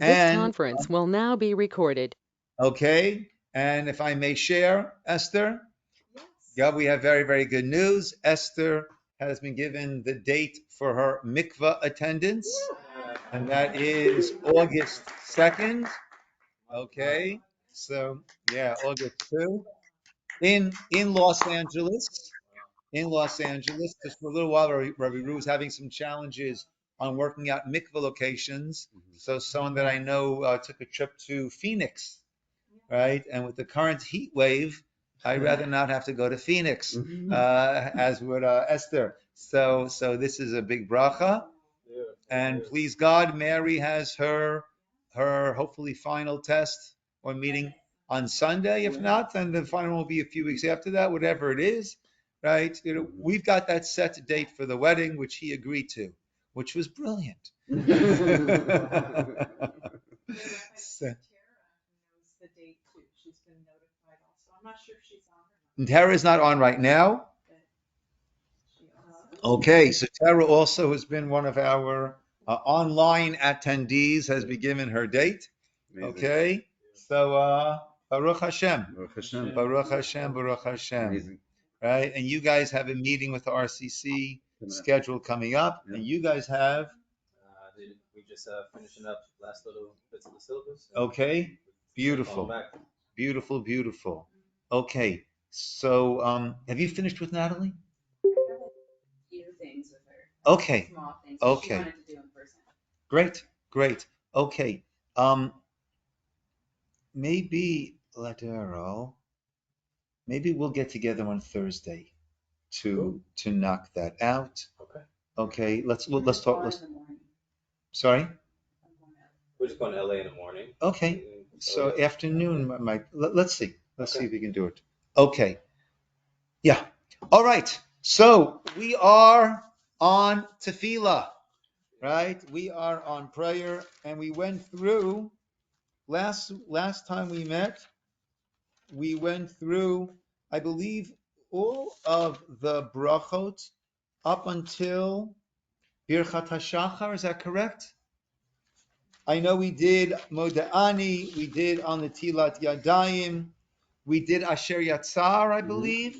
This conference will now be recorded. Okay, and if I may share, Esther, yeah, we have very, very good news. Esther has been given the date for her mikvah attendance, and that is August 2nd. Okay, so yeah, August 2 in Los Angeles. In Los Angeles, just for a little while, Rabbi Ru was having some challenges on working out mikvah locations. So someone that I know took a trip to Phoenix, right? And with the current heat wave, I'd rather not have to go to Phoenix, as would Esther. So this is a big bracha, and please God, Mary has her hopefully final test or meeting on Sunday. If not, then the final will be a few weeks after that, whatever it is, right? We've got that set date for the wedding, which he agreed to, which was brilliant. So, Tara is not on right now. Okay, so Tara also has been one of our online attendees, has been given her date. Amazing. Okay, so Baruch Hashem. Baruch Hashem. Baruch Hashem. Baruch Hashem. Amazing. Right, and you guys have a meeting with the RCC scheduled coming up, and you guys have. We just finishing up last little bits of the syllabus. Okay, beautiful, beautiful, beautiful. Okay, so have you finished with Natalie? Few things with her. Okay. Small things. Okay. She wanted to do in person. Great, great. Okay. Maybe Ladero. Maybe we'll get together on Thursday to knock that out. Okay. Okay. Let's talk. Sorry. We're just going to LA in the morning. Okay. So afternoon might. Let's see. Let's see if we can do it. Okay. Yeah. All right. So we are on tefillah, right? We are on prayer, and we went through last time we met. We went through, I believe, all of the brachot up until Birchat HaShachar. Is that correct? I know we did Moda'ani, we did on the Tilat Yadayim, we did Asher Yatzar, I believe,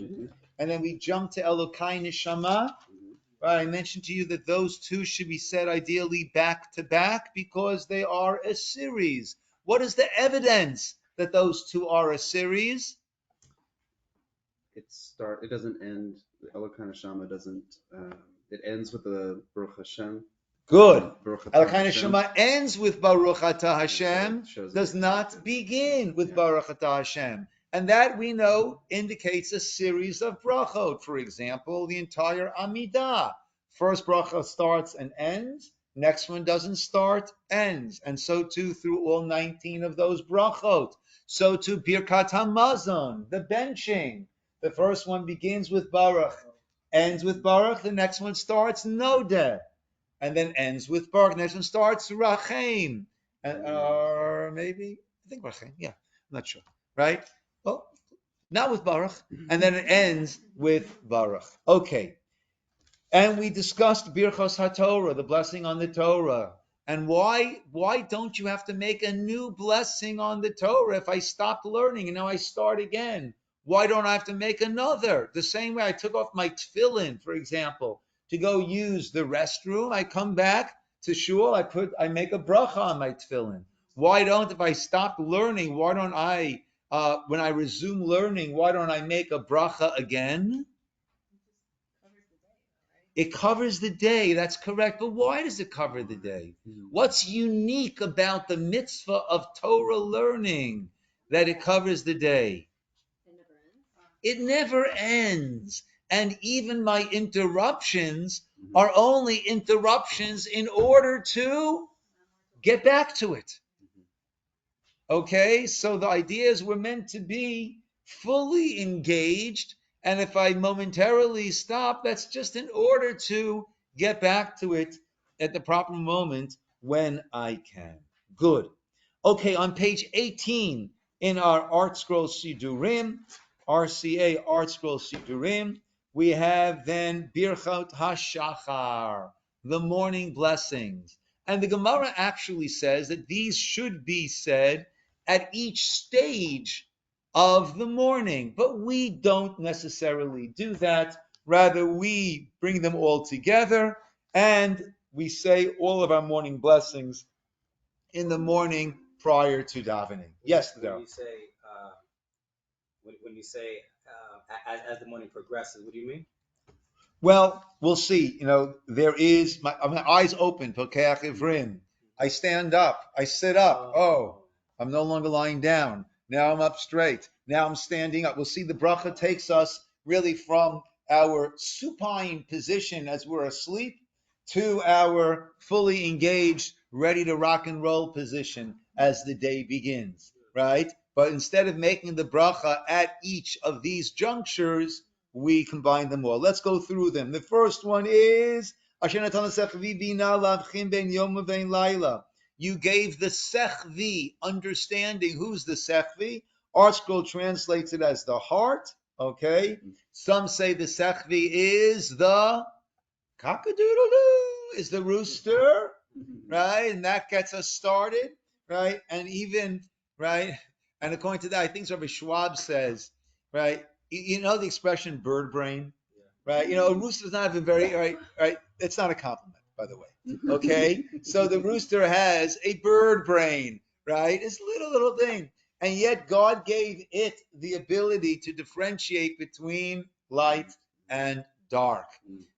and then we jumped to Elokai Neshama. Right, I mentioned to you that those two should be said ideally back to back because they are a series. What is the evidence that those two are a series? It doesn't end. The Elokai Neshama doesn't. It ends with the Baruch Hashem. Good. Elokai Neshama ends with Baruch Atah Hashem, does not begin with Baruch Atah Hashem. And that we know indicates a series of brachot. For example, the entire Amidah. First bracha starts and ends. Next one doesn't start, ends. And so too through all 19 of those brachot. So too Birkat HaMazon, the benching. The first one begins with Baruch, ends with Baruch. The next one starts Nodeh, and then ends with Baruch. The next one starts Rachem. Or maybe, I think Rachem, yeah, I'm not sure, right? Well, not with Baruch, and then it ends with Baruch. Okay, and we discussed Birchos HaTorah, the blessing on the Torah, and why don't you have to make a new blessing on the Torah if I stopped learning and now I start again? Why don't I have to make another? The same way I took off my tefillin, for example, to go use the restroom. I come back to shul, I make a bracha on my tefillin. Why don't, if I stop learning, why don't I? When I resume learning, why don't I make a bracha again? It covers the day, that's correct. But why does it cover the day? What's unique about the mitzvah of Torah learning that it covers the day? It never ends. And even my interruptions are only interruptions in order to get back to it. Okay, so the idea is we're meant to be fully engaged, and if I momentarily stop, that's just in order to get back to it at the proper moment when I can. Good. Okay, on page 18 in our Art Scroll Sidurim, RCA Art Scroll Sidurim, we have then Birchot HaShachar, the morning blessings. And the Gemara actually says that these should be said at each stage of the morning, but we don't necessarily do that. Rather, we bring them all together and we say all of our morning blessings in the morning prior to davening. Yes, When Daryl. you say when you say as the morning progresses, what do you mean? Well, we'll see. There is my eyes open. Pokeach ivrim. I stand up. I sit up. Oh, I'm no longer lying down. Now I'm up straight. Now I'm standing up. We'll see the bracha takes us really from our supine position as we're asleep to our fully engaged, ready to rock and roll position as the day begins, right? But instead of making the bracha at each of these junctures, we combine them all. Let's go through them. The first one is you gave the sechvi, understanding. Who's the sechvi? Our scroll translates it as the heart. Okay. Some say the sechvi is the cock-a-doodle-doo, is the rooster, right? And that gets us started, right? And even, right? And according to that, I think Rabbi Schwab says, right? You know the expression bird brain, right? A rooster does not have a very, right? It's not a compliment, by the way. Okay? So the rooster has a bird brain, right? It's a little thing. And yet God gave it the ability to differentiate between light and dark,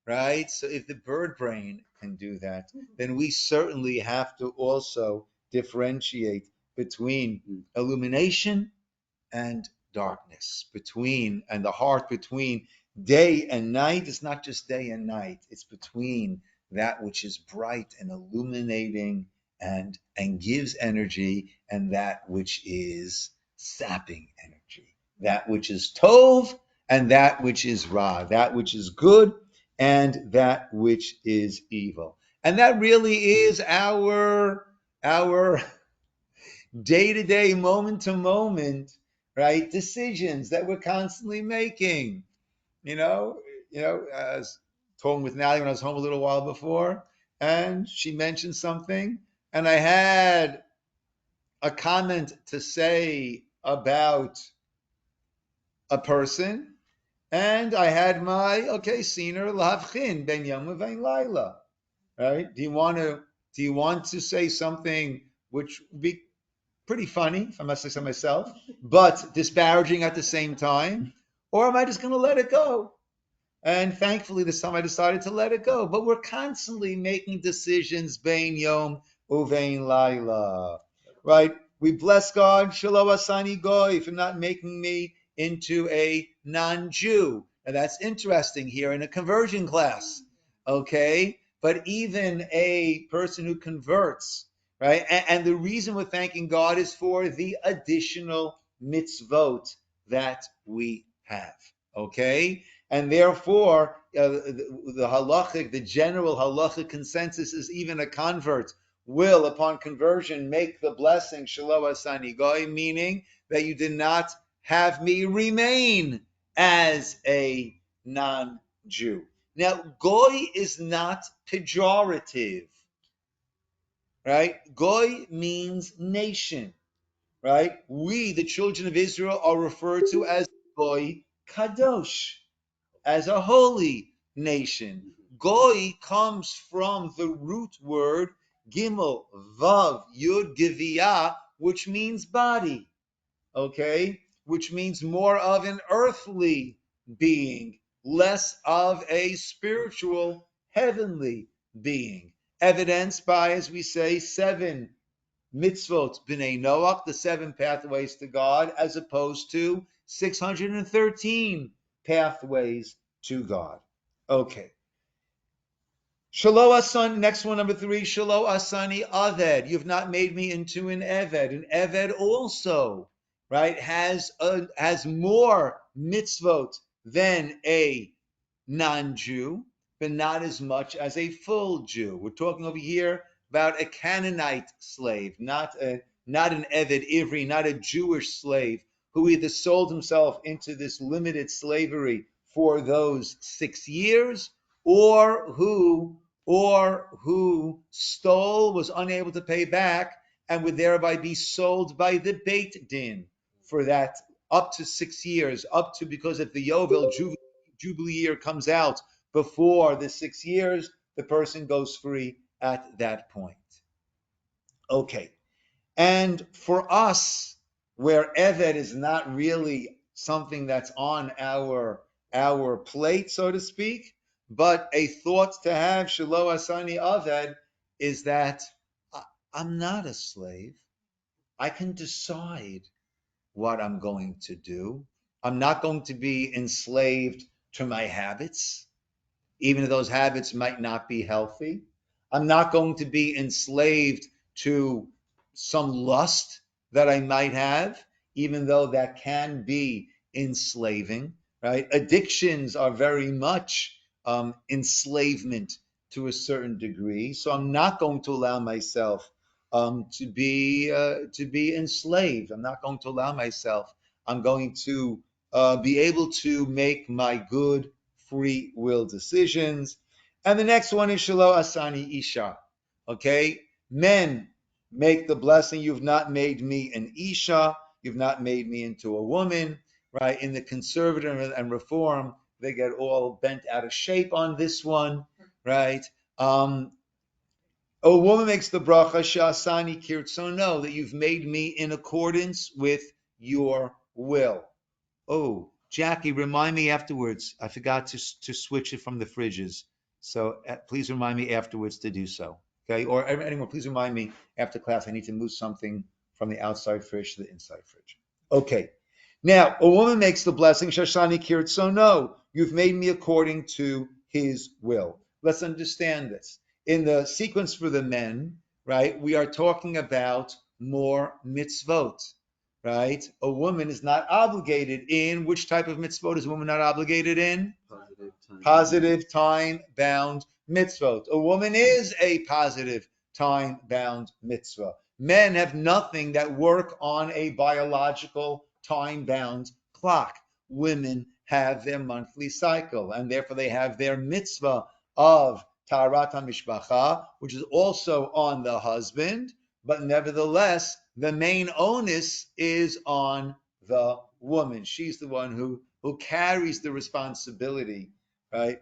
right? So if the bird brain can do that, then we certainly have to also differentiate between illumination and darkness, and the heart between day and night. It's not just day and night, it's between that which is bright and illuminating and gives energy, and that which is sapping energy, that which is tov and that which is ra, that which is good and that which is evil. And that really is our day-to-day, moment-to-moment, right, decisions that we're constantly making. I was talking with Natalie when I was home a little while before, and she mentioned something, and I had a comment to say about a person, and I had my Ciner lavchin ben yom uvein laila. Right? Do you want to say something which would be pretty funny, if I must say so myself, but disparaging at the same time? Or am I just going to let it go? And thankfully, this time I decided to let it go. But we're constantly making decisions, bein yom uvein laila. Right? We bless God, shelo asani goy, for not making me into a non-Jew. Now that's interesting here in a conversion class. Okay? But even a person who converts, right? And the reason we're thanking God is for the additional mitzvot that we have. Okay? And therefore, the halachic, the general halachic consensus is even a convert will, upon conversion, make the blessing shelo asani goy, meaning that you did not have me remain as a non-Jew. Now, goy is not pejorative, right? Goy means nation, right? We, the children of Israel, are referred to as goy kadosh, as a holy nation. Goy comes from the root word gimel vav yud geviyah, which means body, okay? Which means more of an earthly being, less of a spiritual, heavenly being. Evidenced by, as we say, 7 mitzvot b'nei Noach, the 7 pathways to God, as opposed to 613 pathways to God. Okay. Shelo asani, next one, number 3, shelo asani aved. You've not made me into an eved. An eved also, right, has more mitzvot than a non-Jew, but not as much as a full Jew. We're talking over here about a Canaanite slave, not an Eved Ivri, not a Jewish slave who either sold himself into this limited slavery for those 6 years, or who or who stole, was unable to pay back, and would thereby be sold by the Beit Din for that up to 6 years, up to, because if the Yovel Jubilee year comes out before the 6 years, the person goes free at that point. Okay. And for us, where Eved is not really something that's on our plate, so to speak, but a thought to have, Shelo Asani Aved, is that I'm not a slave. I can decide what I'm going to do. I'm not going to be enslaved to my habits, even if those habits might not be healthy. I'm not going to be enslaved to some lust that I might have, even though that can be enslaving, right? Addictions are very much enslavement to a certain degree. So I'm not going to allow myself to be enslaved. I'm not going to allow myself. I'm going to be able to make my good free will decisions. And the next one is Shelo Asani Isha. Okay? Men make the blessing, you've not made me an Isha, you've not made me into a woman, right? In the conservative and reform, they get all bent out of shape on this one, right? A woman makes the bracha Shasani Kirtsono, that you've made me in accordance with your will. Oh, Jackie, remind me afterwards. I forgot to switch it from the fridges. So please remind me afterwards to do so. Okay, or anyone, please remind me after class. I need to move something from the outside fridge to the inside fridge. Okay. Now, a woman makes the blessing, Shashani Kirtsono, you've made me according to his will. Let's understand this. In the sequence for the men, right, we are talking about more mitzvot, right? A woman is not obligated in, which type of mitzvot is a woman not obligated in? Positive time-bound mitzvot. A woman is a positive time-bound mitzvah. Men have nothing that work on a biological time-bound clock. Women have their monthly cycle, and therefore they have their mitzvah of Taharat HaMishpacha, which is also on the husband, but nevertheless, the main onus is on the woman. She's the one who carries the responsibility, right?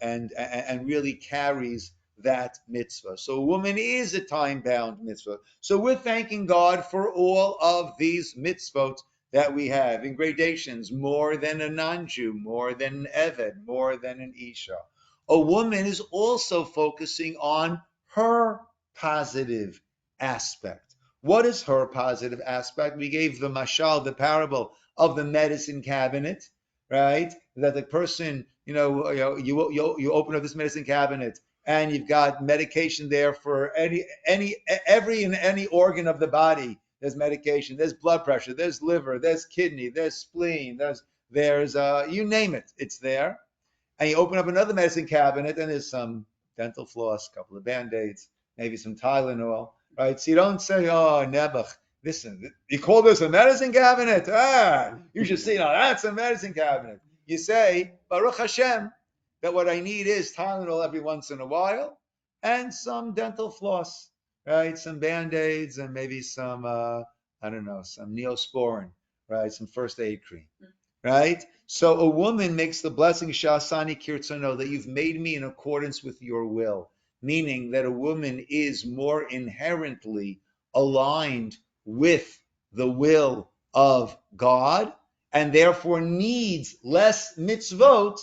And really carries that mitzvah. So a woman is a time-bound mitzvah. So we're thanking God for all of these mitzvot that we have in gradations, more than a non-Jew, more than an Eved, more than an Isha. A woman is also focusing on her positive aspect. What is her positive aspect? We gave the mashal, the parable of the medicine cabinet, right? That the person, you open up this medicine cabinet and you've got medication there for every and any organ of the body. There's medication. There's blood pressure. There's liver. There's kidney. There's spleen. There's you name it. It's there. And you open up another medicine cabinet and there's some dental floss, a couple of Band-Aids, maybe some Tylenol, right? So you don't say, oh, Nebuch, listen, you call this a medicine cabinet? You should see, now that's a medicine cabinet. You say, Baruch Hashem, that what I need is Tylenol every once in a while and some dental floss, right? Some Band-Aids and maybe some, some Neosporin, right? Some first aid cream, right? So a woman makes the blessing Shasani Kirtsono, that you've made me in accordance with your will, meaning that a woman is more inherently aligned with the will of God and therefore needs less mitzvot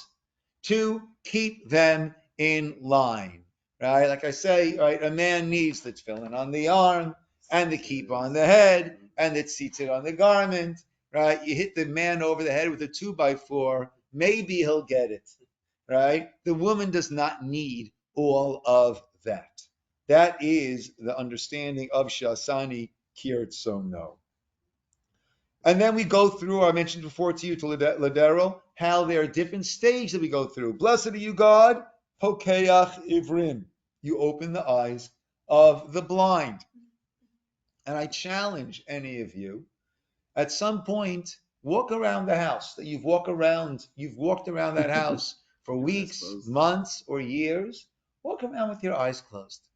to keep them in line, right? Like I say, right, a man needs the tefillin on the arm and the keep on the head and the tzitzit on the garment, right? You hit the man over the head with a 2x4, maybe he'll get it, right? The woman does not need all of that. That is the understanding of Shasani Kirtsono. And then we go through, I mentioned before to you, to Ladero, how there are different stages that we go through. Blessed are you, God, Pokeach Ivrim. You open the eyes of the blind. And I challenge any of you, at some point, walk around the house. That you've walked around that house for weeks, months, or years. Walk around with your eyes closed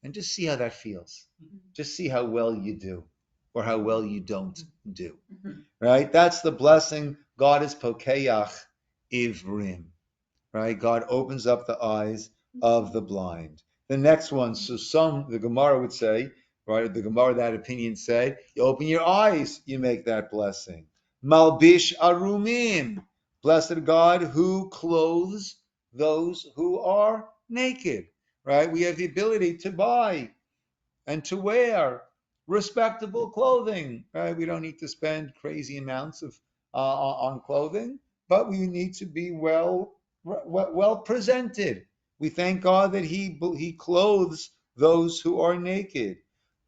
and just see how that feels. Just see how well you do or how well you don't do. Right? That's the blessing. God is pokeach ivrim. Right? God opens up the eyes of the blind. The next one, so the Gemara would say, right? The Gemara, that opinion said, you open your eyes, you make that blessing. Malbish arumim. Blessed God who clothes those who are naked. Right? We have the ability to buy and to wear respectable clothing. Right? We don't need to spend crazy amounts of on clothing, but we need to be well presented. We thank God that He clothes those who are naked.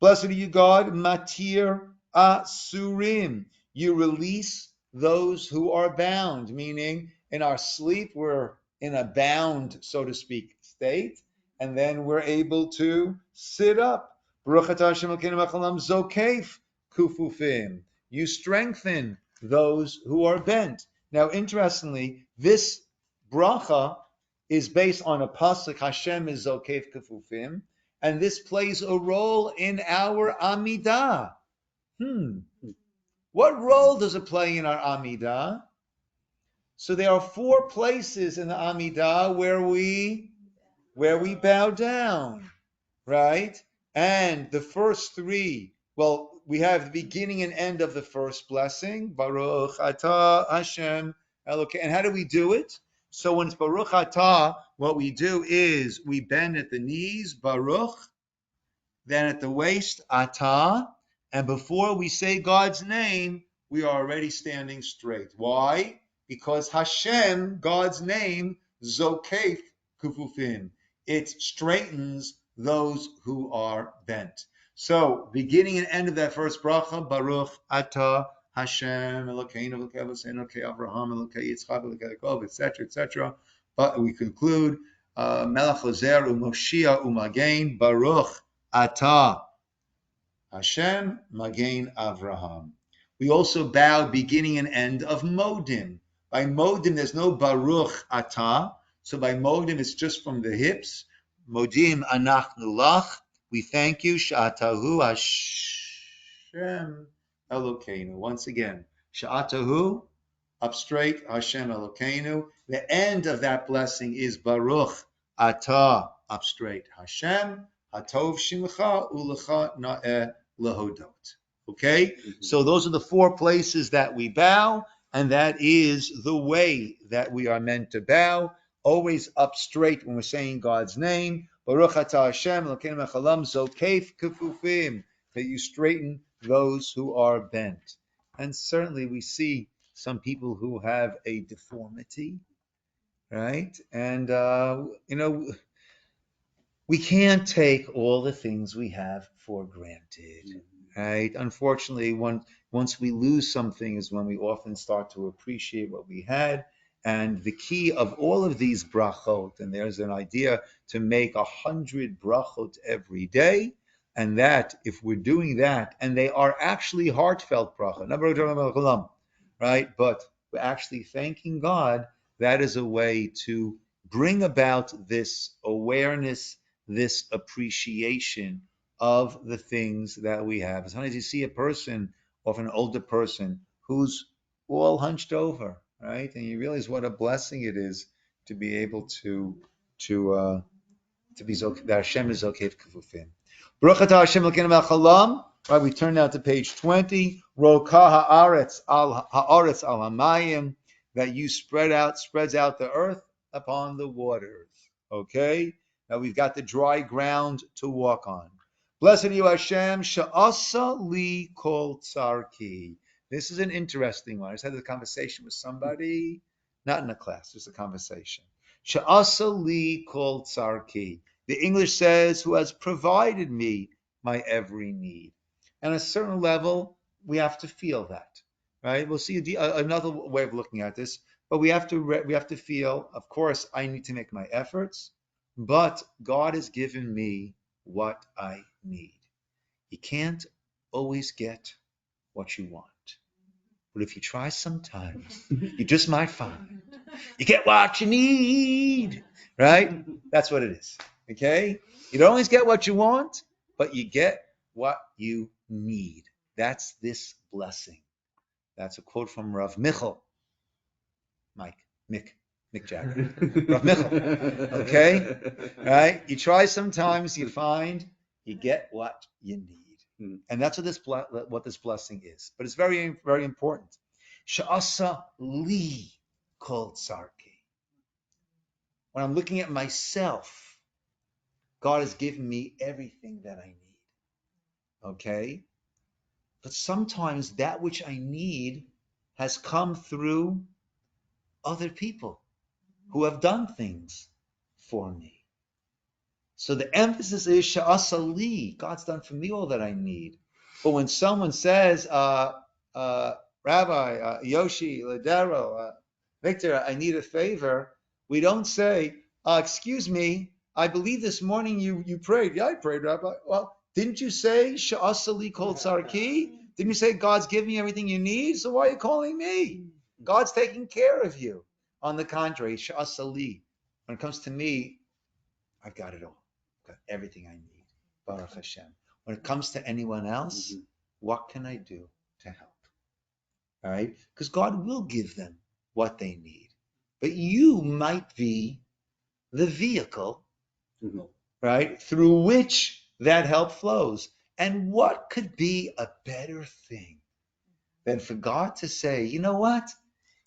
Blessed are you, God, matir asurim. You release those who are bound, meaning in our sleep we're in a bound, so to speak, state, and then we're able to sit up. Baruch atah Hashem Elokeinu melech haolam zokeif kufufim. You strengthen those who are bent. Now, interestingly, this bracha is based on a pasuk, Hashem is zokeif kufufim, and this plays a role in our amidah. What role does it play in our amidah? So there are 4 places in the amidah where we bow down, right? And the first 3, well, we have the beginning and end of the first blessing, Baruch atah Hashem Elokeinu. And how do we do it? So when it's Baruch atah, what we do is we bend at the knees, Baruch, then at the waist, atah, and before we say God's name, we are already standing straight. Why? Because Hashem, God's name, zokef kufufim. It straightens those who are bent. So, beginning and end of that first bracha, Baruch atah Hashem Elokeinu Elokeinu Avraham Elokei Yitzchak Elokei Yaakov, etc., etc. But we conclude Melech Ozer uMoshia uMagen Baruch atah Hashem Magen Avraham. We also bow beginning and end of Modim. By Modim, there's no Baruch atah. So by Modim, it's just from the hips. Modim anachnu lach. We thank you. Sha'atahu Hashem Elokeinu. Once again, Sha'atahu, up straight, Hashem Elokeinu. The end of that blessing is Baruch atah, up straight, Hashem. Hatov shimcha ulecha na'eh lehodot. Okay? So those are the 4 places that we bow, and that is the way that we are meant to bow. Always up straight when we're saying God's name. Baruch atah Hashem Elokeinu melech haolam zokeif kufufim. That you straighten those who are bent. And certainly we see some people who have a deformity, right? And, we can't take all the things we have for granted, right? Unfortunately, once we lose something is when we often start to appreciate what we had. And the key of all of these brachot, and there's an idea to make 100 brachot every day, and that if we're doing that, and they are actually heartfelt brachot, right? But we're actually thanking God. That is a way to bring about this awareness, this appreciation of the things that we have. Sometimes you see a person, often an older person, who's all hunched over, right? And you realize what a blessing it is to be able to be that Hashem is zokeif kufufim. Baruch atah Hashem Elokeinu melech haolam. Right, we turn now to page 20. Roka haaretz al hamayim, that you spreads out the earth upon the waters. Okay? Now we've got the dry ground to walk on. Blessed are you, Hashem, she'asa li kol tzarki. This is an interesting one. I just had a conversation with somebody, not in a class, just a conversation. She'asa li kol tzarki. The English says, who has provided me my every need. And at a certain level, we have to feel that, right? We'll see another way of looking at this, but we have to feel, of course, I need to make my efforts, but God has given me what I need. You can't always get what you want, But if you try sometimes, you just might find you get what you need, right? That's what it is, okay? You don't always get what you want, but you get what you need. That's this blessing. That's a quote from Rav Michal. Mick Jagger. Rav Michal, okay? Right? You try sometimes, you find, you get what you need. And that's what this blessing is. But it's very, very important. Sha'asa li kol tzarki. When I'm looking at myself, God has given me everything that I need. Okay? But sometimes that which I need has come through other people who have done things for me. So the emphasis is sha'asa li. God's done for me all that I need. But when someone says, Rabbi, Yoshi, Ladero, Victor, I need a favor, we don't say, excuse me, I believe this morning you prayed. Yeah, I prayed, Rabbi. Well, didn't you say sha'asa li kol tzarki? Didn't you say God's giving you everything you need? So why are you calling me? God's taking care of you. On the contrary, sha'asa li. When it comes to me, I've got it all. I've got everything I need. Baruch Hashem. When it comes to anyone else, what can I do to help? All right? Because God will give them what they need. But you might be the vehicle, right, through which that help flows. And what could be a better thing than for God to say, you know what?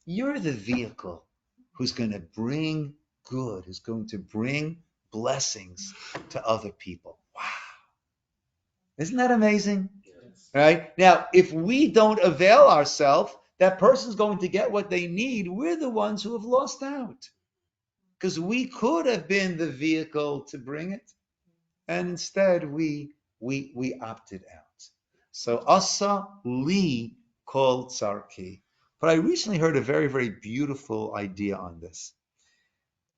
You're the vehicle who's going to bring good, who's going to bring blessings to other people. Wow. Isn't that amazing? Yes. Right? Now, if we don't avail ourselves, that person's going to get what they need. We're the ones who have lost out. Because we could have been the vehicle to bring it. And instead, we opted out. So, asa li kol tzarki. But I recently heard a very, very beautiful idea on this.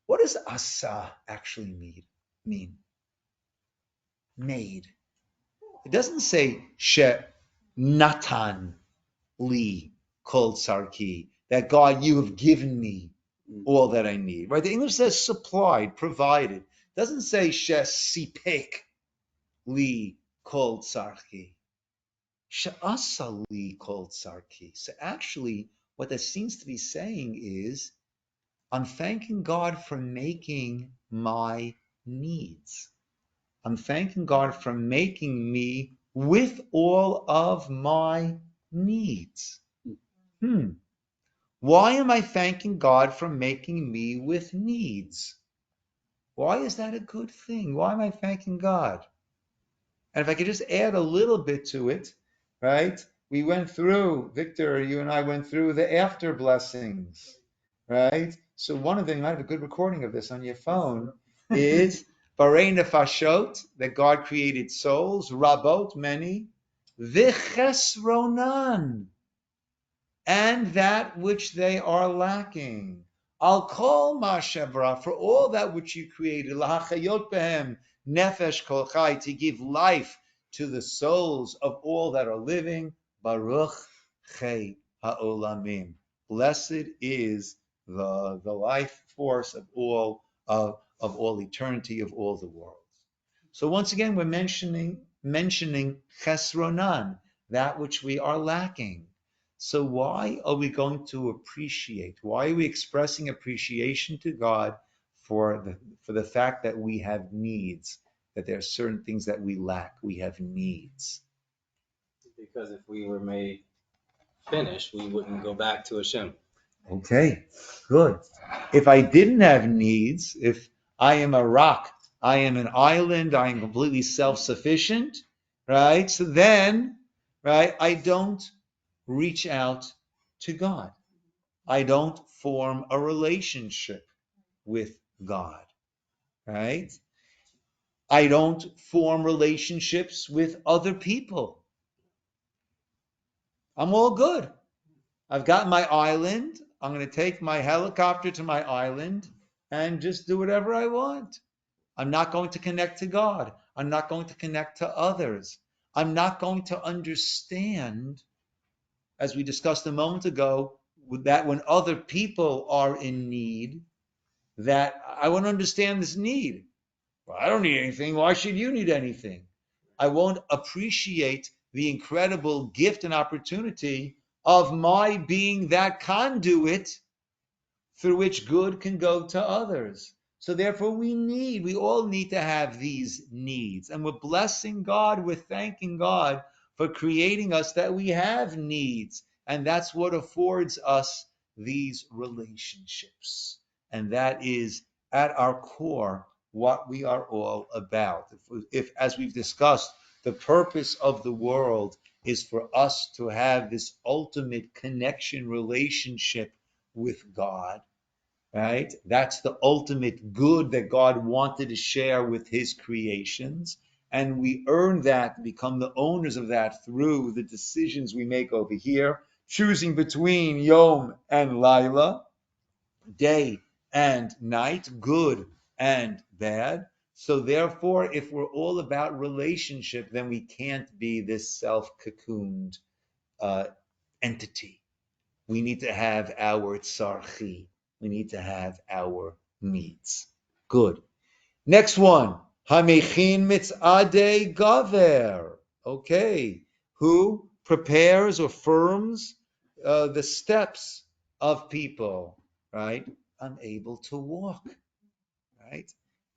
What does asa actually mean? Made. It doesn't say she natan li kol tzarki, that God, you have given me all that I need. Right? The English says supplied, provided. It doesn't say she sipek li kol tzarki. She'asa li kol tzarki. So actually, what that seems to be saying is, I'm thanking God for making my needs. I'm thanking God for making me with all of my needs. Why am I thanking God for making me with needs? Why is that a good thing? Why am I thanking God? And if I could just add a little bit to it, right? We went through, Victor, you and I went through the after blessings, right? So one of them, you might have a good recording of this on your phone, is Barei Nefashot, that God created souls, Rabot, many, Vichesronan, and that which they are lacking. Al kol ma'ashevra, for all that which you created, lahachayot behem, nefesh kol chai, to give life to the souls of all that are living. Baruch chei ha'olamim. Blessed is the life force of all eternity, of all the worlds. So once again, we're mentioning chesronan, that which we are lacking. So why are we going to appreciate? Why are we expressing appreciation to God for the fact that we have needs, that there are certain things that we lack? We have needs. Because if we were made finished, we wouldn't go back to Hashem. Okay, good. If I didn't have needs, if I am a rock, I am an island, I am completely self-sufficient, right? So then, right, I don't reach out to God. I don't form a relationship with God, right? I don't form relationships with other people. I'm all good. I've got my island. I'm going to take my helicopter to my island and just do whatever I want. I'm not going to connect to God. I'm not going to connect to others. I'm not going to understand as we discussed a moment ago, that when other people are in need, that I want to understand this need. Well, I don't need anything. Why should you need anything? I won't appreciate the incredible gift and opportunity of my being that conduit through which good can go to others. So therefore we all need to have these needs. And we're blessing God, we're thanking God for creating us that we have needs. And that's what affords us these relationships. And that is at our core what we are all about. If as we've discussed, the purpose of the world is for us to have this ultimate connection relationship with God, right? That's the ultimate good that God wanted to share with his creations. And we earn that, become the owners of that through the decisions we make over here, choosing between Yom and Laila, day and night, good and bad. So therefore, if we're all about relationship, then we can't be this self-cocooned entity. We need to have our tzarchi. We need to have our needs. Good. Next one. Hamechin mitzadei gaver. Okay. Who prepares or firms the steps of people, right? Unable to walk, right?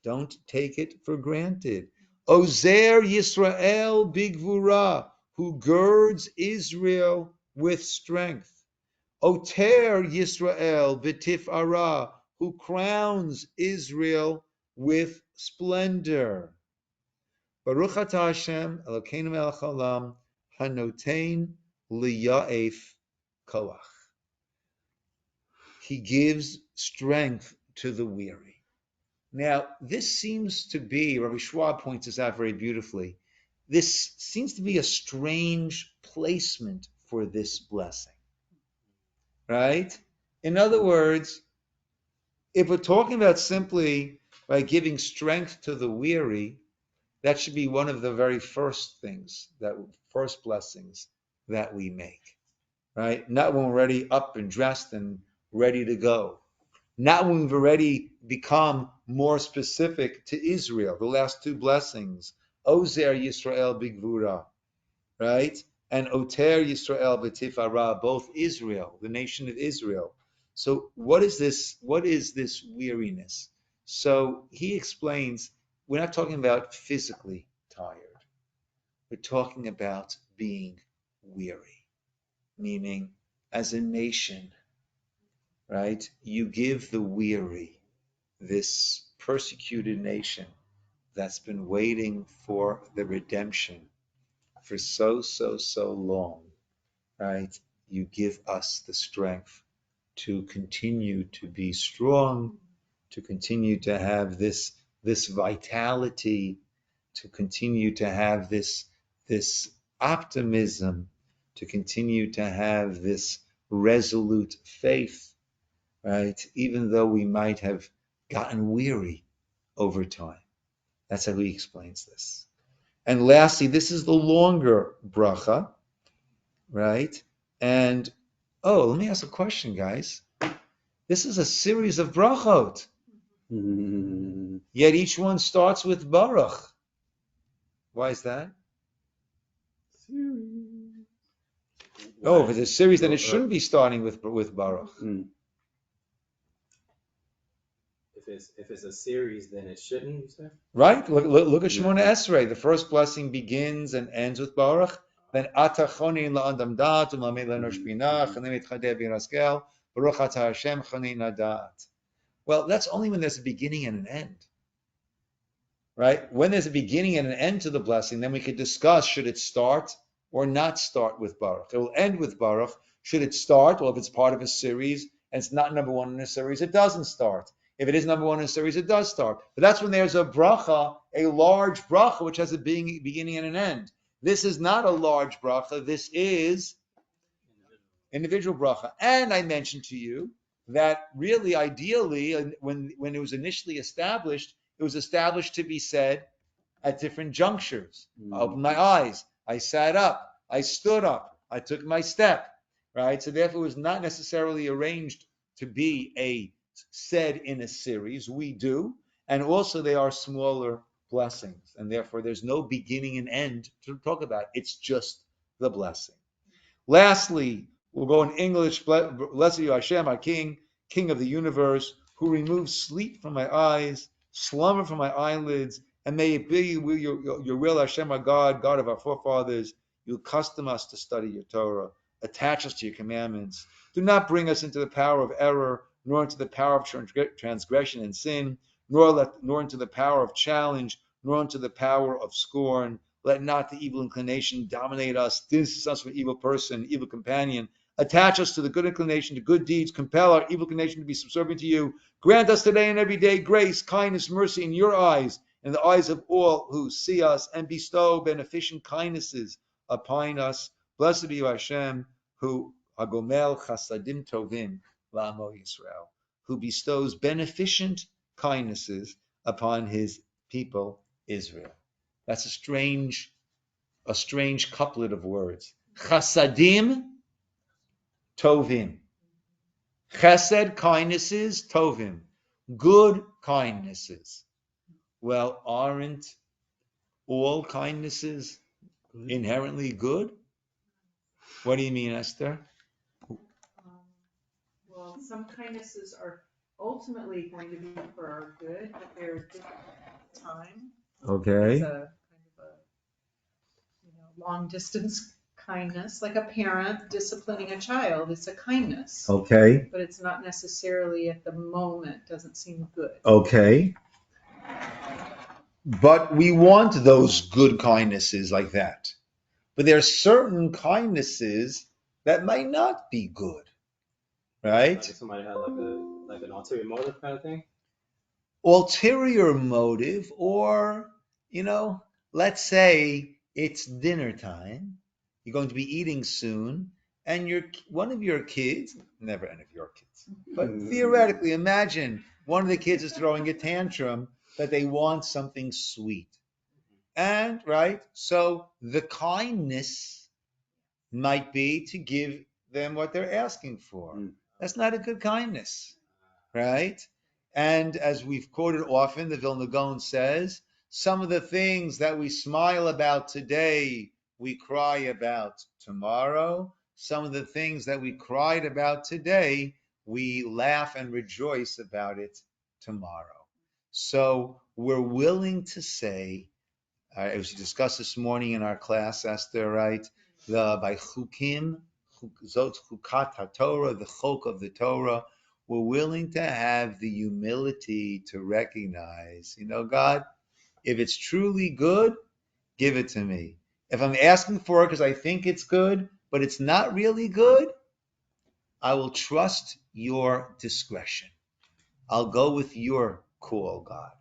Don't take it for granted. Ozer Yisroel bigvura, who girds Israel with strength. Oter Yisroel b'tifara, who crowns Israel with splendor. Baruch atah Hashem Elokeinu melech haolam hanotein liya'ef koach. He gives strength to the weary. Now, this seems to be, Rabbi Schwab points this out very beautifully, this seems to be a strange placement for this blessing. Right? In other words, if we're talking about simply by giving strength to the weary, that should be one of the very first blessings that we make, right? Not when we're already up and dressed and ready to go. Not when we've already become more specific to Israel, the last two blessings, Ozer Yisroel bigvura, right? And Oter Yisroel b'tifara, both Israel, the nation of Israel. So what is this? What is this weariness? So he explains, we're not talking about physically tired. We're talking about being weary, meaning as a nation, right? You give the weary, this persecuted nation that's been waiting for the redemption for so long, right? You give us the strength to continue to be strong, to continue to have this vitality, to continue to have this optimism, to continue to have this resolute faith, right? Even though we might have gotten weary over time. That's how he explains this. And lastly, this is the longer bracha, right? And, let me ask a question, guys. This is a series of brachot. Yet each one starts with Baruch. Why is that? Oh, if it's a series, then it shouldn't be starting with Baruch. If it's a series, then it shouldn't, you say? Right? Look at Shemona Esrei. The first blessing begins and ends with Baruch. Then Atachonin la'adam da'at u'mamei le'nosh binah chanem etchadeh b'raskel Baruch atah Hashem chonin la'da'at. Well, that's only when there's a beginning and an end. Right? When there's a beginning and an end to the blessing, then we could discuss, should it start or not start with Baruch? It will end with Baruch. Should it start? Well, if it's part of a series and it's not number one in a series, it doesn't start. If it is number one in a series, it does start. But that's when there's a bracha, a large bracha, which has a beginning and an end. This is not a large bracha. This is individual bracha. And I mentioned to you that really, ideally, when it was initially established, it was established to be said at different junctures. I opened my eyes. I sat up. I stood up. I took my step. right? So therefore, it was not necessarily arranged to be said in a series. We do, and also they are smaller blessings, and therefore there's no beginning and end to talk about. It's just the blessing. Lastly, we'll go in English. Blessed you, Hashem, our King, King of the universe, who removes sleep from my eyes, slumber from my eyelids, and may it be your will, Hashem, our God, God of our forefathers. You accustom us to study your Torah, attach us to your commandments. Do not bring us into the power of error, nor into the power of transgression and sin, nor into the power of challenge, nor into the power of scorn. Let not the evil inclination dominate us, distance us from evil person, evil companion. Attach us to the good inclination, to good deeds. Compel our evil inclination to be subservient to you. Grant us today and every day grace, kindness, mercy in your eyes, in the eyes of all who see us, and bestow beneficent kindnesses upon us. Blessed be you, Hashem, who Hagomel Chasadim Tovim La'amo Yisroel, who bestows beneficent kindnesses upon his people Israel. That's a strange couplet of words. Chasadim Tovim. Chesed, kindnesses, Tovim, good kindnesses. Well, aren't all kindnesses inherently good? What do you mean, Esther? Well, some kindnesses are ultimately going to be for our good, but they're a different time. Okay. It's a kind of a long distance kindness, like a parent disciplining a child. It's a kindness. Okay. But it's not necessarily at the moment, doesn't seem good. Okay. But we want those good kindnesses like that. But there are certain kindnesses that might not be good, right? Like if somebody had like an ulterior motive kind of thing. Ulterior motive, or let's say it's dinner time. You're going to be eating soon, and one of your kids, never any of your kids, but theoretically, imagine one of the kids is throwing a tantrum that they want something sweet. And, right, so the kindness might be to give them what they're asking for. That's not a good kindness, right? And as we've quoted often, the Vilna Gaon says, some of the things that we smile about today, we cry about tomorrow. Some of the things that we cried about today, we laugh and rejoice about it tomorrow. So we're willing to say, as we discussed this morning in our class, Esther, right? By chukim, zot chukat haTorah, the chok of the Torah, we're willing to have the humility to recognize, God, if it's truly good, give it to me. If I'm asking for it because I think it's good, but it's not really good, I will trust your discretion. I'll go with your call, God.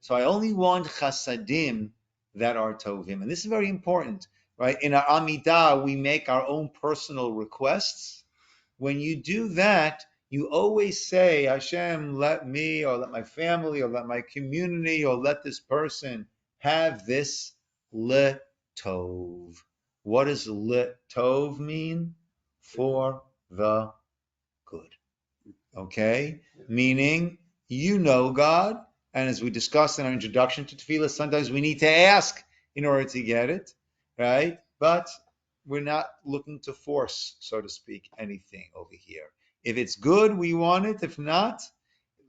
So I only want chasadim that are tovim. And this is very important, right? In our Amidah, we make our own personal requests. When you do that, you always say, Hashem, let me, or let my family, or let my community, or let this person have this letov. What does letov mean? For the good. Okay? Meaning, God, and as we discussed in our introduction to tefillah, sometimes we need to ask in order to get it, right? But we're not looking to force, so to speak, anything over here. If it's good, we want it. If not,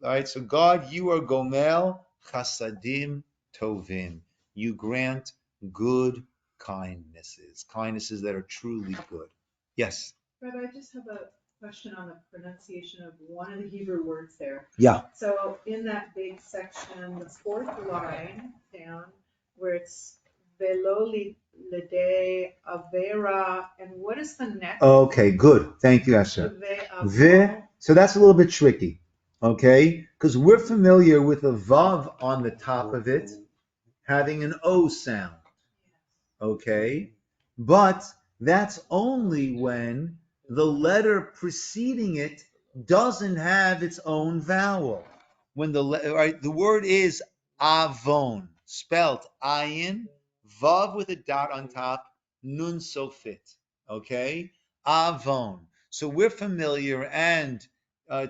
right? So God, you are Gomel Chasadim Tovim. You grant good kindnesses that are truly good. Yes? Rabbi, I just have a question on the pronunciation of one of the Hebrew words there. Yeah. So in that big section, the fourth line down, where it's velo lede avera, and what is the next? Okay, good. Thank you, Asher. So that's a little bit tricky, okay? Because we're familiar with a vav on the top of it having an O sound, okay? But that's only when the letter preceding it doesn't have its own vowel. When the word is avon, spelt ayin, vav with a dot on top, nun sofit, okay? Avon. So we're familiar, and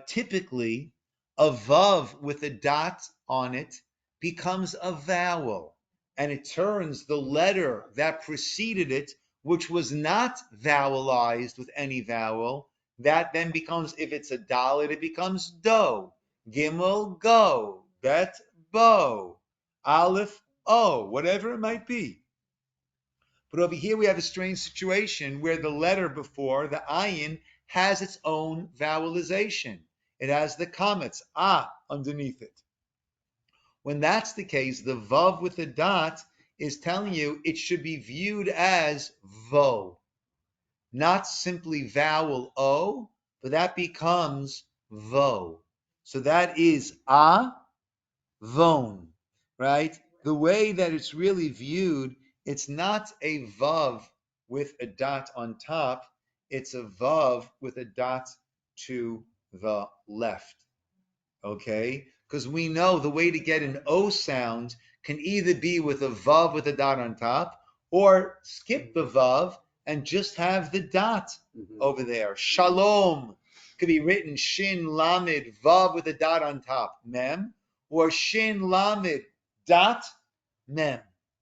typically a vav with a dot on it becomes a vowel, and it turns the letter that preceded it, which was not vowelized with any vowel, that then becomes, if it's a dalet, it becomes do, gimel go, bet bo, aleph o, whatever it might be. But over here we have a strange situation where the letter before, the ayin, has its own vowelization. It has the comets, underneath it. When that's the case, the vav with the dot is telling you it should be viewed as vo, not simply vowel o, but that becomes vo. So that is von, right? The way that it's really viewed, it's not a vav with a dot on top, it's a vav with a dot to the left, okay? Because we know the way to get an O sound can either be with a vav with a dot on top, or skip the vav and just have the dot over there. Shalom could be written shin lamed vav with a dot on top, mem, or shin lamed dot mem,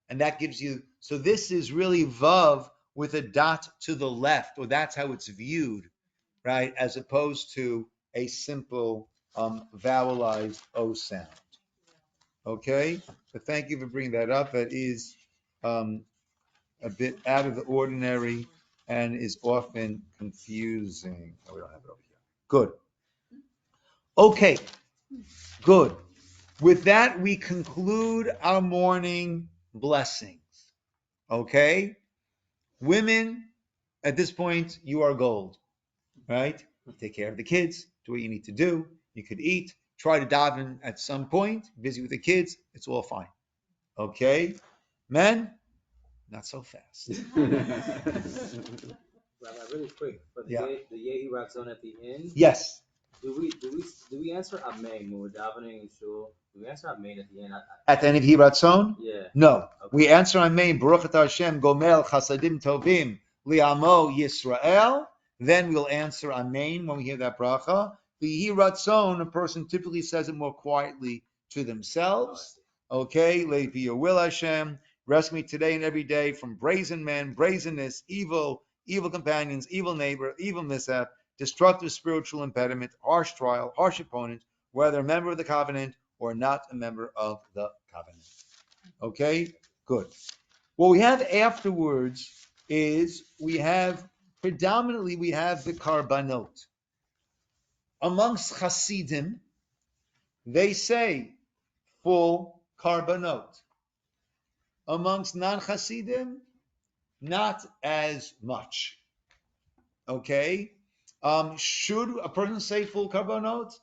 and that gives you. So this is really vav with a dot to the left, or that's how it's viewed, right? As opposed to a simple vowelized O sound. Okay, but thank you for bringing that up. That is a bit out of the ordinary and is often confusing. Oh, we don't have it over here. Good. Okay, good. With that, we conclude our morning blessings. Okay? Women, at this point, you are gold, right? Take care of the kids, do what you need to do. You could eat, try to daven at some point, busy with the kids, it's all fine. Okay? Men, not so fast. Rabbi, really quick, for the Yeah. Yehi Ratzon at the end, Yes. do we answer Amen when we're davening in shul? Do we answer Amen at the end? At the end of Hiratzon? Yeah. No. Okay. We answer Amen, Baruch Atah Hashem, Gomel, Chasadim Tovim, Li'amo Yisroel. Then we'll answer Amen when we hear that bracha. The Hiratzon, a person typically says it more quietly to themselves. Okay, let be your will, Hashem. Rescue me today and every day from brazen men, brazenness, evil companions, evil neighbor, evil mishap, destructive spiritual impediment, harsh trial, harsh opponent, whether a member of the covenant or not a member of the covenant. Okay, good. What we have afterwards is predominantly we have the karbanot. Amongst Hasidim, they say full karbanot. Amongst non-Hasidim, not as much. Okay? Should a person say full karbanot?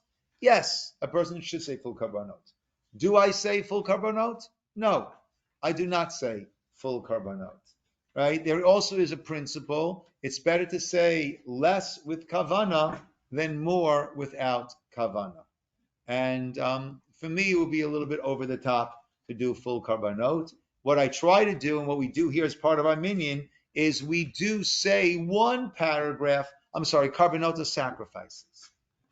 Yes, a person should say full karbanot. Do I say full karbanot? No, I do not say full karbanot. Right? There also is a principle. It's better to say less with kavana than more without kavana. And for me, it would be a little bit over the top to do full karbanot. What I try to do, and what we do here as part of our minyan, is we do say one paragraph, karbanot of sacrifices.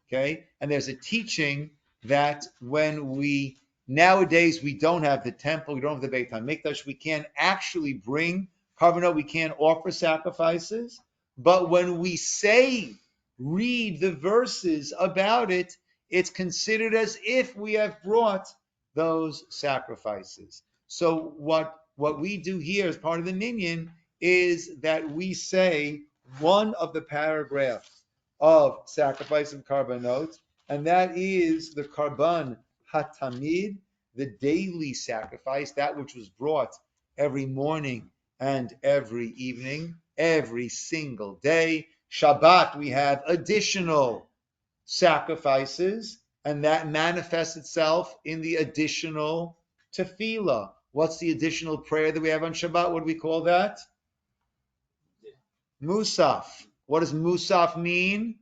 Okay? And there's a teaching that when nowadays we don't have the temple, we don't have the Beit HaMikdash, we can't actually bring karbanot, we can't offer sacrifices, but when we read the verses about it, it's considered as if we have brought those sacrifices. So what we do here as part of the minyan is that we say one of the paragraphs of sacrifice of karbanot, and that is the karban hatamid, the daily sacrifice, that which was brought every morning and every evening, every single day. Shabbat, we have additional sacrifices, and that manifests itself in the additional tefillah. What's the additional prayer that we have on Shabbat? What do we call that? Musaf. What does Musaf mean?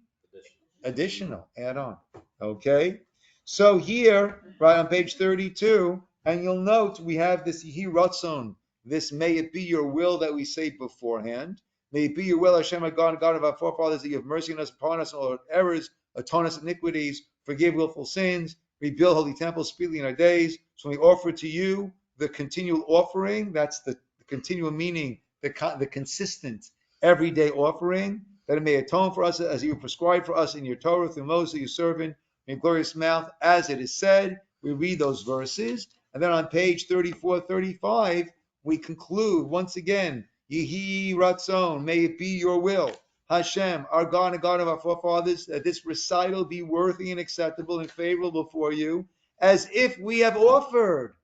Additional. Add on. Okay. So here, right on page 32, and you'll note we have this Yehi Ratzon, this may it be your will that we say beforehand. May it be your will, Hashem, our God, and God of our forefathers, that you have mercy on us, upon us, all our errors, atone us iniquities, forgive willful sins, rebuild holy temples speedily in our days. So we offer to you the continual offering. That's the continual meaning, the consistent everyday offering, that it may atone for us as you prescribed for us in your Torah through Moses, your servant, in your glorious mouth, as it is said. We read those verses, and then on page 34, 35, we conclude once again, Yehi Ratzon, may it be your will, Hashem, our God and God of our forefathers, that this recital be worthy and acceptable and favorable for you, as if we have offered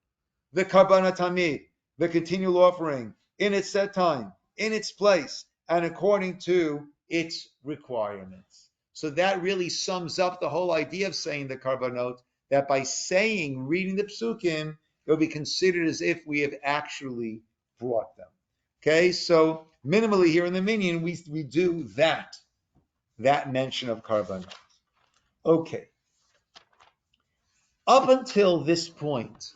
the Karban Tamid, the continual offering, in its set time, in its place, and according to its requirements. So that really sums up the whole idea of saying the Karbanot, that by reading the Psukim, it will be considered as if we have actually brought them. Okay, so minimally here in the minyan, we do that mention of Karbanot. Okay. Up until this point,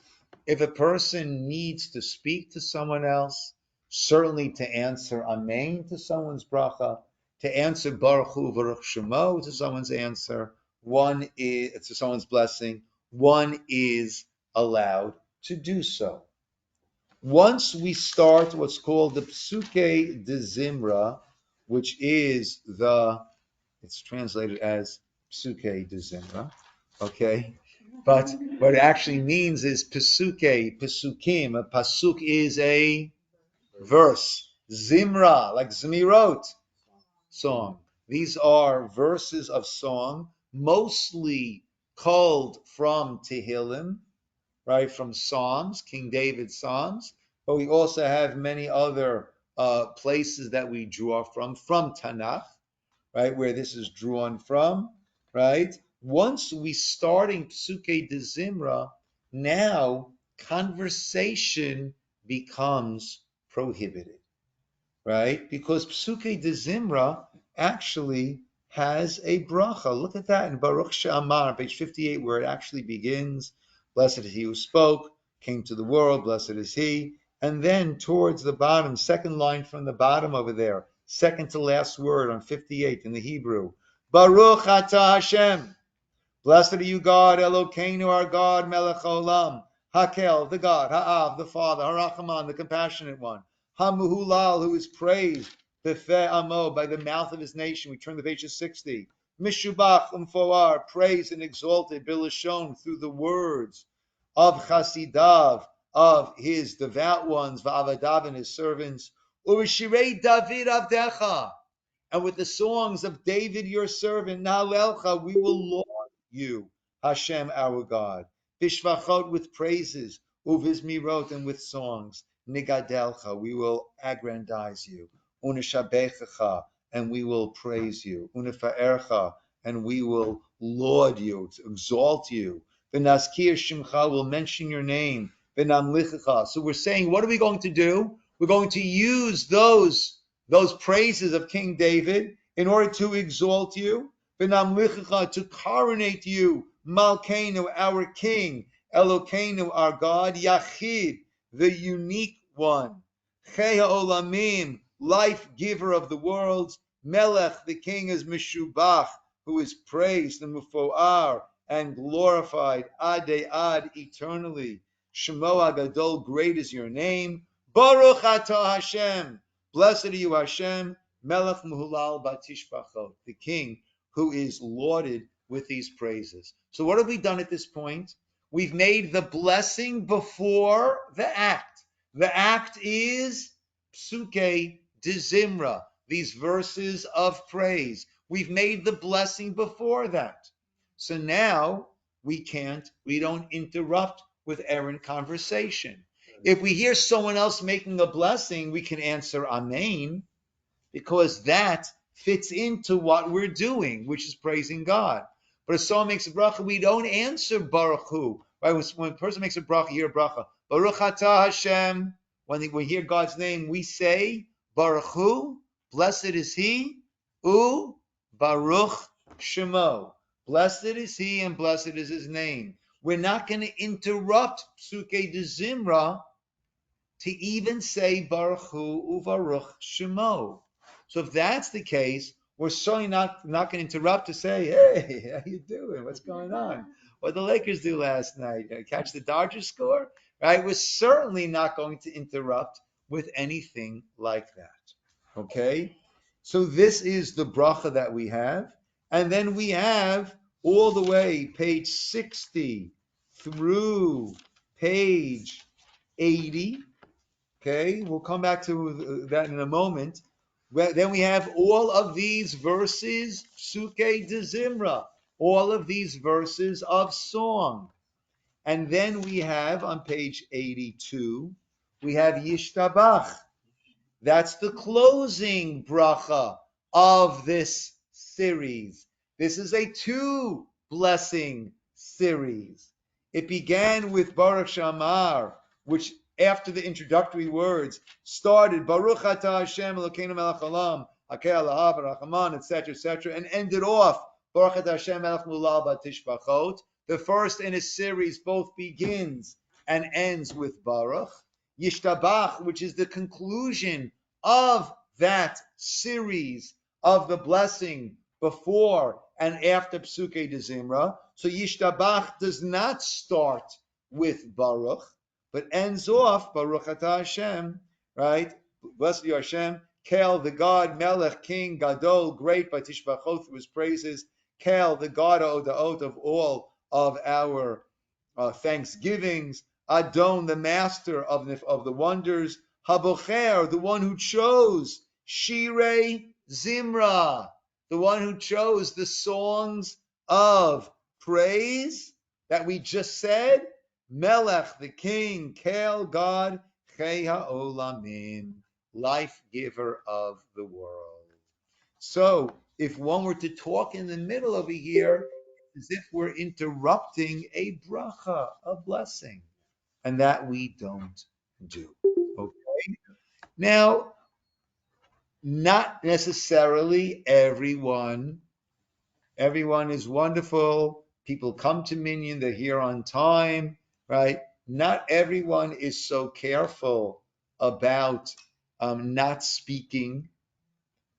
if a person needs to speak to someone else, certainly to answer Amen to someone's bracha, to answer Baruch Hu Baruch Shemo to someone's answer, to someone's blessing, one is allowed to do so. Once we start what's called the Psukei Dzimra, which is it's translated as Psukei Dzimra, okay? But what it actually means is Psukei, Psukim. A pasuk is a verse. Dzimra, like Zmirot, song. These are verses of song, mostly culled from Tehillim, right, from Psalms, King David's Psalms, but we also have many other places that we draw from Tanakh, right, where this is drawn from, right? Once we starting Psukei de Zimra, now conversation becomes prohibited, right? Because Psukei de Zimra actually has a bracha. Look at that in Baruch She'amar, page 58, where it actually begins. Blessed is he who spoke, came to the world, blessed is he. And then towards the bottom, second line from the bottom over there, second to last word on 58 in the Hebrew. Baruch atah Hashem. Blessed are you, God, Elokeinu, our God, Melech Olam. Hakel, the God, Ha'av, the Father, Harachaman, the compassionate one. Hamuhulal, who is praised, Befeh Amo, by the mouth of his nation. We turn the page to 60. Mishubach Umfoar, praised and exalted, Bilashon, through the words of Chasidav, of his devout ones, Va'avadav, and his servants. Uvishirei David Avdecha, and with the songs of David your servant, Na'alelcha, we will laud you, Hashem our God. Bishvachot, with praises, uvizmirot, and with songs, Nigadelcha, we will aggrandize you. Unishabechecha, and we will praise you. Unifa'ercha, and we will laud you, exalt you. V'naskir shimcha, will mention your name. V'namlichecha. So we're saying, what are we going to do? We're going to use those praises of King David in order to exalt you, to coronate you, Malkeinu, our King, Elokeinu, our God, Yachid, the unique one, Chei Olamim, life giver of the worlds, Melech, the King, is Mishubach, who is praised and Mufoar and glorified, Ade Ad, eternally. Shemo Agadol, great is your name. Baruch atah Hashem. Blessed are you, Hashem, Melech Muhulal Batishbachot, the King who is lauded with these praises. So what have we done at this point? We've made the blessing before the act. The act is Psukei de Zimra, these verses of praise. We've made the blessing before that. So now we don't interrupt with errant conversation. If we hear someone else making a blessing, we can answer Amen, because that fits into what we're doing, which is praising God. But if someone makes a bracha, we don't answer Baruch Hu. Right? When a person makes a bracha, you hear a bracha. Baruch atah Hashem. When we hear God's name, we say Baruch Hu, blessed is he, Baruch Shemo. Blessed is he and blessed is his name. We're not going to interrupt Psukei de Zimra to even say Baruch Hu uVaruch Shemo. So if that's the case, we're certainly not going to interrupt to say, hey, how you doing? What's going on? What did the Lakers do last night? Catch the Dodgers score? Right? We're certainly not going to interrupt with anything like that. Okay? So this is the bracha that we have. And then we have all the way page 60 through page 80. Okay, we'll come back to that in a moment. Then we have all of these verses, Psukei Dzimra, all of these verses of song. And then we have on page 82, we have Yishtabach. That's the closing bracha of this series. This is a 2-blessing series. It began with Baruch Shamar, which after the introductory words started Baruch Atah Hashem Elokeinu Melech Haolam, Hakei Alav Rachaman, etc., and ended off Baruch Atah Hashem Melech Mulal Batishbachot. The first in a series both begins and ends with Baruch. Yishtabach, which is the conclusion of that series of the blessing before and after Psukei Dzimra. So Yishtabach does not start with Baruch, but ends off Baruch Atah Hashem, right? Blessed be Hashem, Kel, the God, Melech, King, Gadol, great by Tishbachot through his praises, Kel, the God, Odaot of all of our thanksgivings, Adon, the master of the wonders, Habocher, the one who chose, Shirei Dzimra, the one who chose the songs of praise that we just said, Melech, the king, Kel, God, Chei HaOlamim, life giver of the world. So, if one were to talk in the middle over here, as if we're interrupting a bracha, a blessing, and that we don't do. Okay? Now, not necessarily everyone is wonderful. People come to Minyan, they're here on time, right? Not everyone is so careful about not speaking,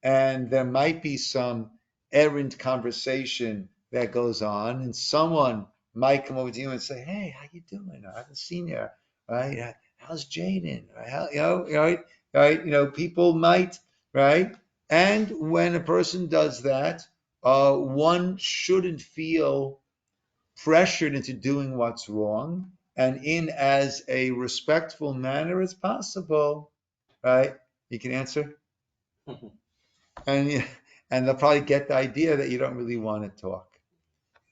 and there might be some errant conversation that goes on, and someone might come over to you and say, "Hey, how you doing? I haven't seen you, right? How's Jaden? Right? People might, right? And when a person does that, one shouldn't feel pressured into doing what's wrong, and in as a respectful manner as possible, right? You can answer, and they'll probably get the idea that you don't really want to talk.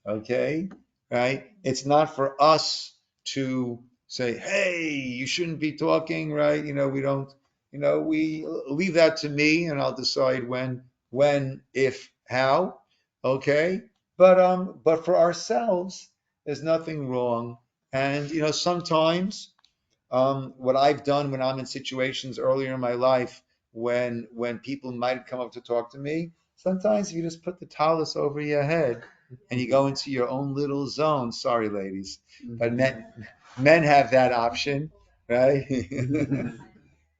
Okay, right? It's not for us to say, "Hey, you shouldn't be talking," right? We don't. We leave that to me, and I'll decide when, if, how. Okay, but for ourselves, there's nothing wrong. And sometimes, what I've done when I'm in situations earlier in my life when people might come up to talk to me, sometimes you just put the talus over your head and you go into your own little zone. Sorry, ladies, but men have that option, right?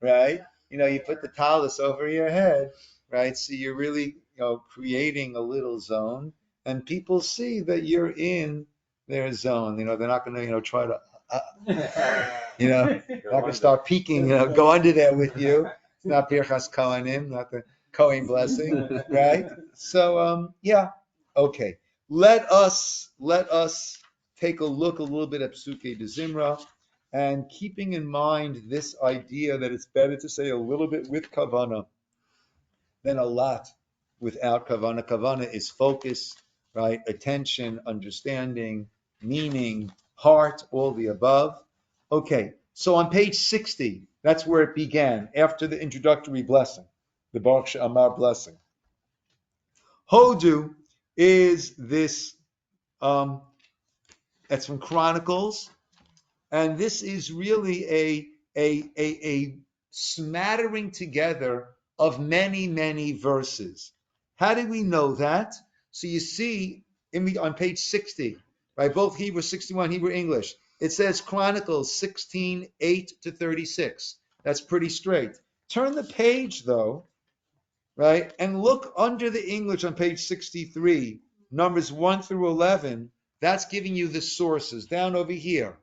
Right? You put the talus over your head, right? So you're really, creating a little zone, and people see that you're in their zone. They're not going to, try to, not going to start peeking, go under there with you. It's not Birchas Kohanim, not the Kohen blessing, right? So, okay. Let us take a look a little bit at Psukei Dzimra, and keeping in mind this idea that it's better to say a little bit with kavana than a lot without kavana. Kavana is focus, right? Attention, understanding, meaning, heart, all the above. Okay, so on page 60, that's where it began, after the introductory blessing, the Baruch She'amar blessing. Hodu is this, that's from Chronicles, and this is really a smattering together of many, many verses. How do we know that? So you see on page 60, right? Both Hebrew 61, Hebrew English. It says Chronicles 16, 8 to 36. That's pretty straight. Turn the page though right? And look under the English on page 63, numbers 1 through 11. That's giving you the sources down over here.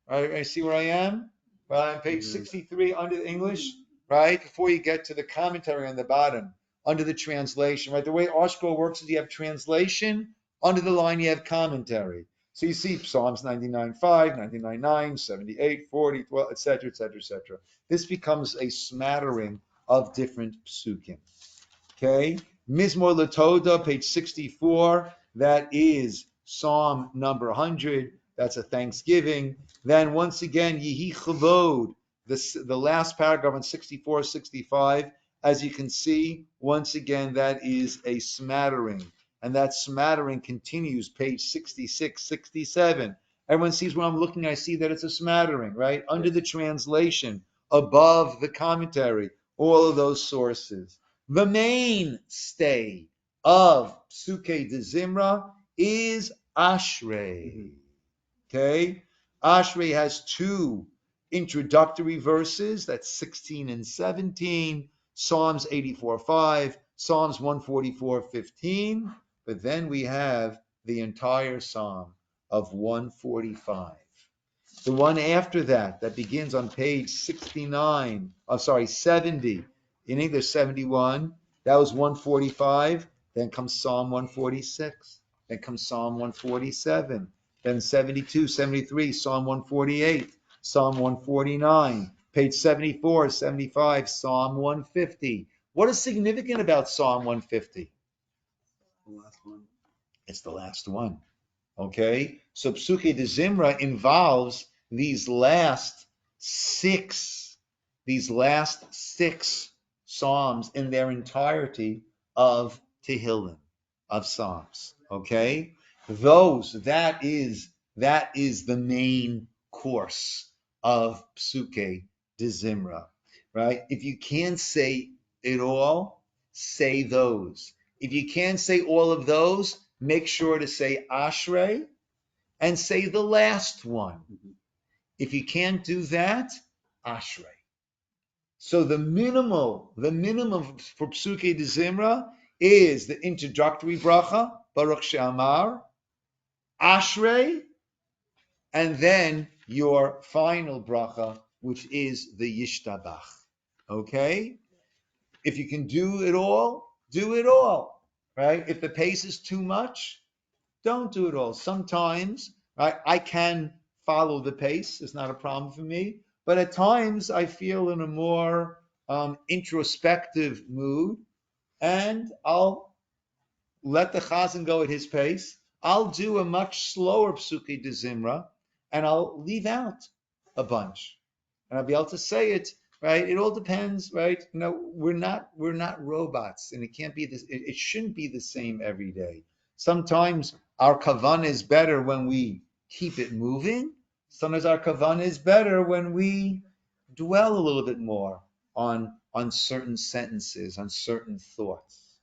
Right? I see where I am. Right on page 63 under the English, right? Before you get to the commentary on the bottom, under the translation, right? The way Oshko works is you have translation, under the line you have commentary. So you see Psalms 99:5, 99:9, 78, 40, 12, etc., etc., etc. This becomes a smattering of different psukim. Okay, Mizmor Latoda, page 64. That is Psalm number 100. That's a thanksgiving. Then once again, Yehi Chavod, the last paragraph on 64, 65. As you can see, once again, that is a smattering. And that smattering continues, page 66, 67. Everyone sees where I'm looking. I see that it's a smattering, right? Under the translation, above the commentary, all of those sources. The mainstay of Psukei Dzimra is Ashrei. Okay? Ashrei has two introductory verses, that's 16 and 17, Psalms 84:5, Psalms 144:15, but then we have the entire Psalm of 145. The one after that, that begins on page 70, in English 71, that was 145, then comes Psalm 146, then comes Psalm 147, then 72, 73, Psalm 148, Psalm 149, page 74, 75, Psalm 150. What is significant about Psalm 150? The last one. It's the last one. Okay, so Psukei Dzimra involves these last six psalms in their entirety of Tehillim, of psalms. Okay, that is the main course of Psukei Dzimra, right? If you can't say it all, say those. If you can't say all of those, make sure to say Ashrei and say the last one. If you can't do that, Ashrei. So the minimum for Psukei Dzimra is the introductory bracha, Baruch She'amar, Ashrei, and then your final bracha, which is the Yishtabach. Okay? If you can do it all, right? If the pace is too much, don't do it all. Sometimes, right, I can follow the pace. It's not a problem for me. But at times, I feel in a more introspective mood, and I'll let the chazan go at his pace. I'll do a much slower Psukei Dzimra, and I'll leave out a bunch. And I'll be able to say it, right? It all depends, right? We're not robots, and it can't be this. It shouldn't be the same every day. Sometimes our kavanah is better when we keep it moving. Sometimes our kavanah is better when we dwell a little bit more on certain sentences, on certain thoughts.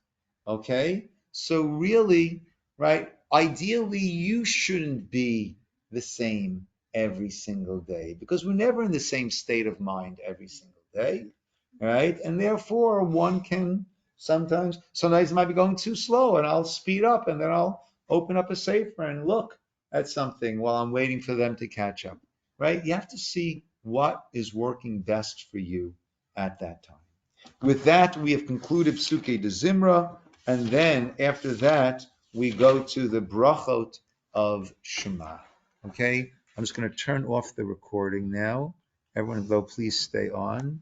Okay? So really, right, ideally you shouldn't be the same every single day because we're never in the same state of mind every single day, right? And therefore one can sometimes it might be going too slow and I'll speed up and then I'll open up a sefer and look at something while I'm waiting for them to catch up, right? You have to see what is working best for you at that time. With that, we have concluded Psukei Dzimra, and then after that, we go to the brachot of Shema. Okay, I'm just going to turn off the recording now. Everyone, though, please stay on.